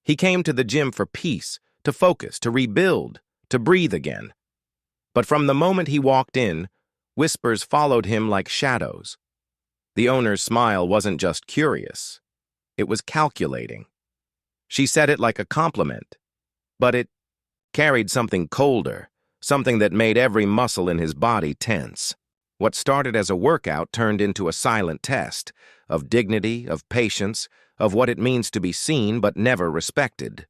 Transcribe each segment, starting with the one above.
He came to the gym for peace, to focus, to rebuild, to breathe again. But from the moment he walked in, whispers followed him like shadows. The owner's smile wasn't just curious. It was calculating. She said it like a compliment, but it carried something colder, something that made every muscle in his body tense. What started as a workout turned into a silent test of dignity, of patience, of what it means to be seen but never respected.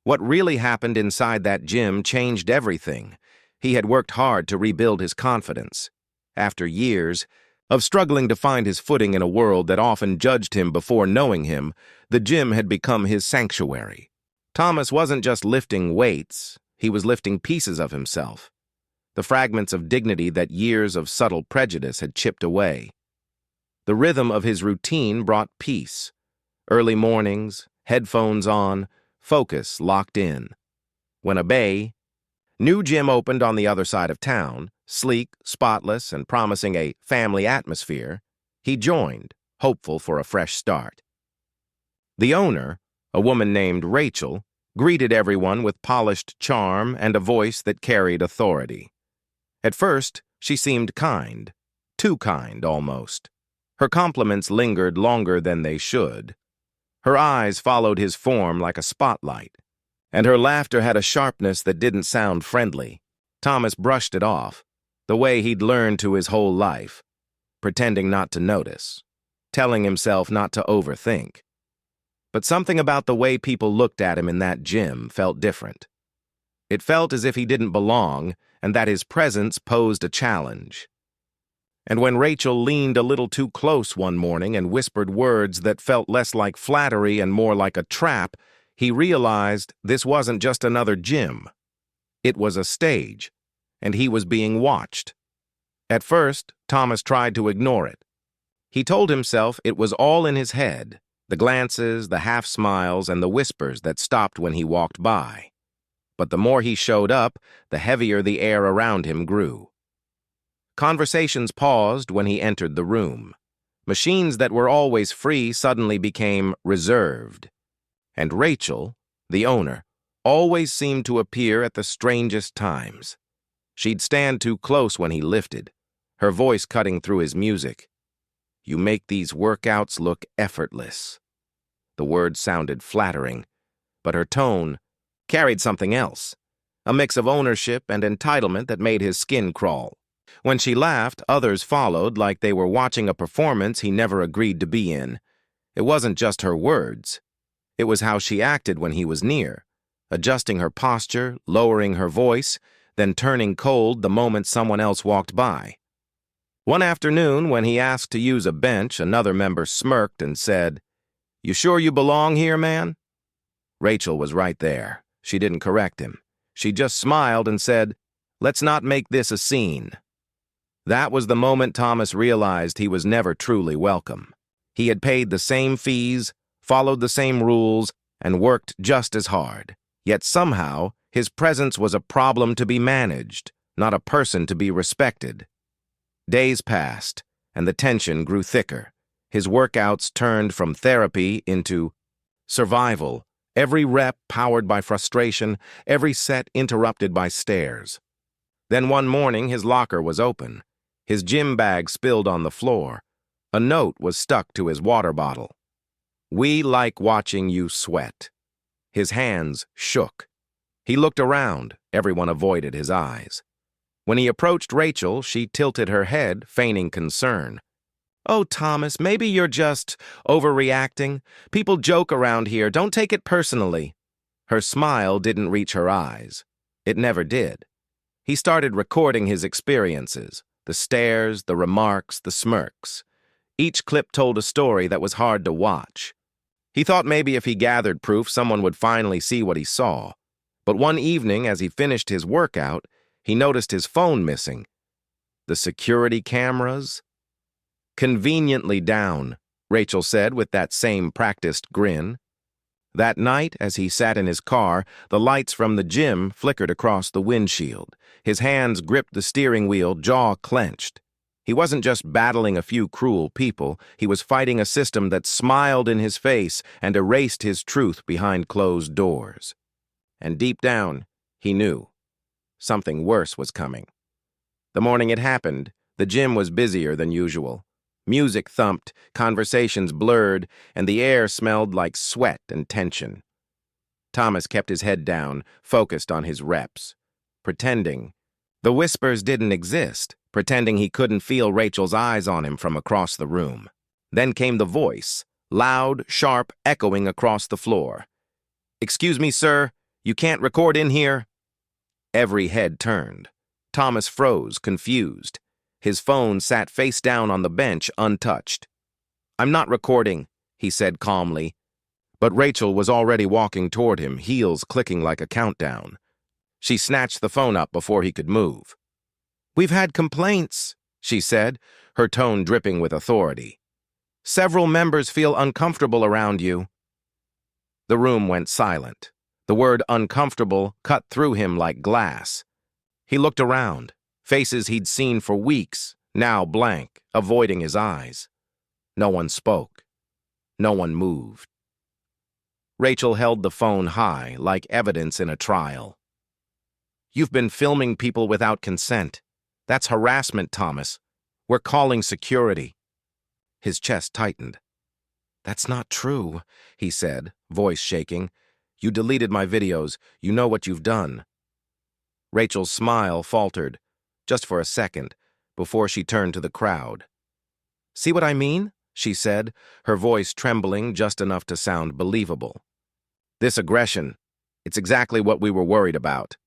What really happened inside that gym changed everything. He had worked hard to rebuild his confidence. After years of struggling to find his footing in a world that often judged him before knowing him, the gym had become his sanctuary. Thomas wasn't just lifting weights, he was lifting pieces of himself, the fragments of dignity that years of subtle prejudice had chipped away. The rhythm of his routine brought peace. Early mornings, headphones on, focus locked in. When a new gym opened on the other side of town, sleek, spotless, and promising a family atmosphere, he joined, hopeful for a fresh start. The owner, a woman named Rachel, greeted everyone with polished charm and a voice that carried authority. At first, she seemed kind, too kind almost. Her compliments lingered longer than they should. Her eyes followed his form like a spotlight, and her laughter had a sharpness that didn't sound friendly. Thomas brushed it off, the way he'd learned to his whole life, pretending not to notice, telling himself not to overthink. But something about the way people looked at him in that gym felt different. It felt as if he didn't belong and that his presence posed a challenge. And when Rachel leaned a little too close one morning and whispered words that felt less like flattery and more like a trap, he realized this wasn't just another gym. It was a stage, and he was being watched. At first, Thomas tried to ignore it. He told himself it was all in his head, the glances, the half-smiles, and the whispers that stopped when he walked by. But the more he showed up, the heavier the air around him grew. Conversations paused when he entered the room. Machines that were always free suddenly became reserved. And Rachel, the owner, always seemed to appear at the strangest times. She'd stand too close when he lifted, her voice cutting through his music. "You make these workouts look effortless." The words sounded flattering, but her tone carried something else, a mix of ownership and entitlement that made his skin crawl. When she laughed, others followed like they were watching a performance he never agreed to be in. It wasn't just her words. It was how she acted when he was near, adjusting her posture, lowering her voice, then turning cold the moment someone else walked by. One afternoon, when he asked to use a bench, another member smirked and said, "You sure you belong here, man?" Rachel was right there. She didn't correct him. She just smiled and said, "Let's not make this a scene." That was the moment Thomas realized he was never truly welcome. He had paid the same fees, followed the same rules, and worked just as hard. Yet somehow, his presence was a problem to be managed, not a person to be respected. Days passed, and the tension grew thicker. His workouts turned from therapy into survival, every rep powered by frustration, every set interrupted by stares. Then one morning, his locker was open. His gym bag spilled on the floor. A note was stuck to his water bottle. "We like watching you sweat." His hands shook. He looked around. Everyone avoided his eyes. When he approached Rachel, she tilted her head, feigning concern. "Oh, Thomas, maybe you're just overreacting. People joke around here. Don't take it personally." Her smile didn't reach her eyes. It never did. He started recording his experiences, the stares, the remarks, the smirks. Each clip told a story that was hard to watch. He thought maybe if he gathered proof, someone would finally see what he saw. But one evening, as he finished his workout, he noticed his phone missing. The security cameras? "Conveniently down," Rachel said with that same practiced grin. That night, as he sat in his car, the lights from the gym flickered across the windshield. His hands gripped the steering wheel, jaw clenched. He wasn't just battling a few cruel people, he was fighting a system that smiled in his face and erased his truth behind closed doors. And deep down, he knew something worse was coming. The morning it happened, the gym was busier than usual. Music thumped, conversations blurred, and the air smelled like sweat and tension. Thomas kept his head down, focused on his reps, pretending the whispers didn't exist, pretending he couldn't feel Rachel's eyes on him from across the room. Then came the voice, loud, sharp, echoing across the floor. "Excuse me, sir, you can't record in here?" Every head turned. Thomas froze, confused. His phone sat face down on the bench, untouched. "I'm not recording," he said calmly. But Rachel was already walking toward him, heels clicking like a countdown. She snatched the phone up before he could move. "We've had complaints," she said, her tone dripping with authority. "Several members feel uncomfortable around you." The room went silent. The word uncomfortable cut through him like glass. He looked around. Faces he'd seen for weeks, now blank, avoiding his eyes. No one spoke. No one moved. Rachel held the phone high, like evidence in a trial. "You've been filming people without consent. That's harassment, Thomas. We're calling security." His chest tightened. "That's not true," he said, voice shaking. "You deleted my videos. You know what you've done." Rachel's smile faltered, just for a second, before she turned to the crowd. "See what I mean?" she said, her voice trembling just enough to sound believable. "This aggression, it's exactly what we were worried about."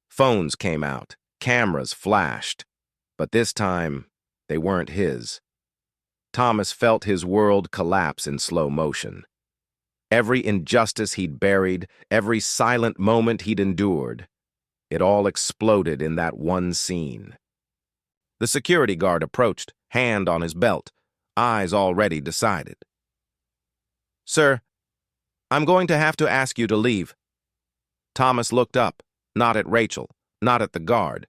Phones came out, cameras flashed, but this time, they weren't his. Thomas felt his world collapse in slow motion. Every injustice he'd buried, every silent moment he'd endured, it all exploded in that one scene. The security guard approached, hand on his belt, eyes already decided. "Sir, I'm going to have to ask you to leave." Thomas looked up, not at Rachel, not at the guard,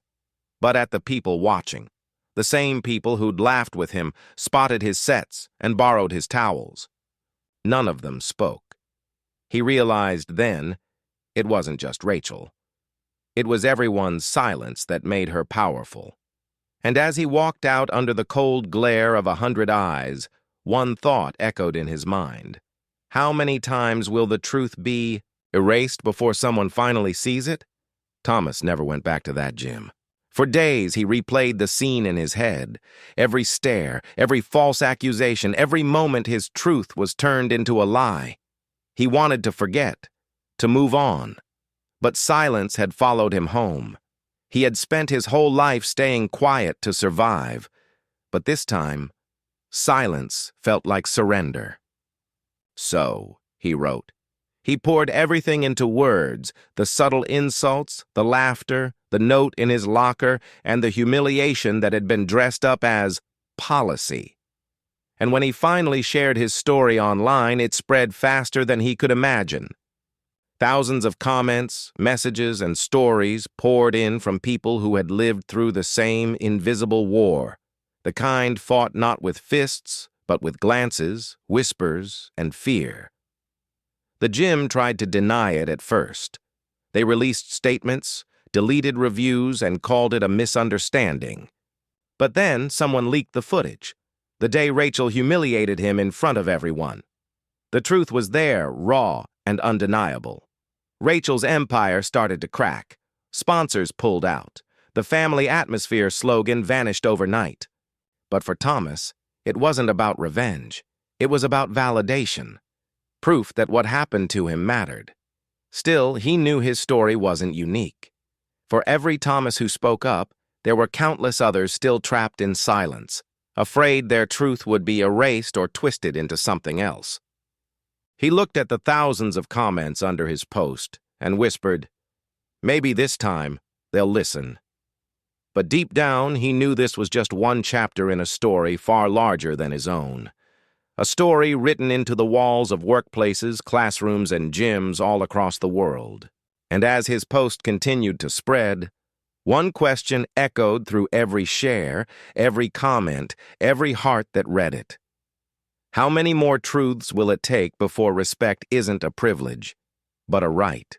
but at the people watching. The same people who'd laughed with him, spotted his sets, and borrowed his towels. None of them spoke. He realized then it wasn't just Rachel. It was everyone's silence that made her powerful. And as he walked out under the cold glare of 100 eyes, one thought echoed in his mind. How many times will the truth be erased before someone finally sees it? Thomas never went back to that gym. For days he replayed the scene in his head. Every stare, every false accusation, every moment his truth was turned into a lie. He wanted to forget, to move on. But silence had followed him home. He had spent his whole life staying quiet to survive. But this time, silence felt like surrender. "So," he wrote. He poured everything into words, the subtle insults, the laughter, the note in his locker, and the humiliation that had been dressed up as policy. And when he finally shared his story online, it spread faster than he could imagine. Thousands of comments, messages, and stories poured in from people who had lived through the same invisible war, the kind fought not with fists, but with glances, whispers, and fear. The gym tried to deny it at first. They released statements, deleted reviews, and called it a misunderstanding. But then someone leaked the footage, the day Rachel humiliated him in front of everyone. The truth was there, raw and undeniable. Rachel's empire started to crack. Sponsors pulled out. The family atmosphere slogan vanished overnight. But for Thomas, it wasn't about revenge. It was about validation. Proof that what happened to him mattered. Still, he knew his story wasn't unique. For every Thomas who spoke up, there were countless others still trapped in silence, afraid their truth would be erased or twisted into something else. He looked at the thousands of comments under his post and whispered, "Maybe this time they'll listen." But deep down, he knew this was just one chapter in a story far larger than his own. A story written into the walls of workplaces, classrooms, and gyms all across the world. And as his post continued to spread, One question echoed through every share, every comment, every heart that read it. How many more truths will it take before respect isn't a privilege, but a right?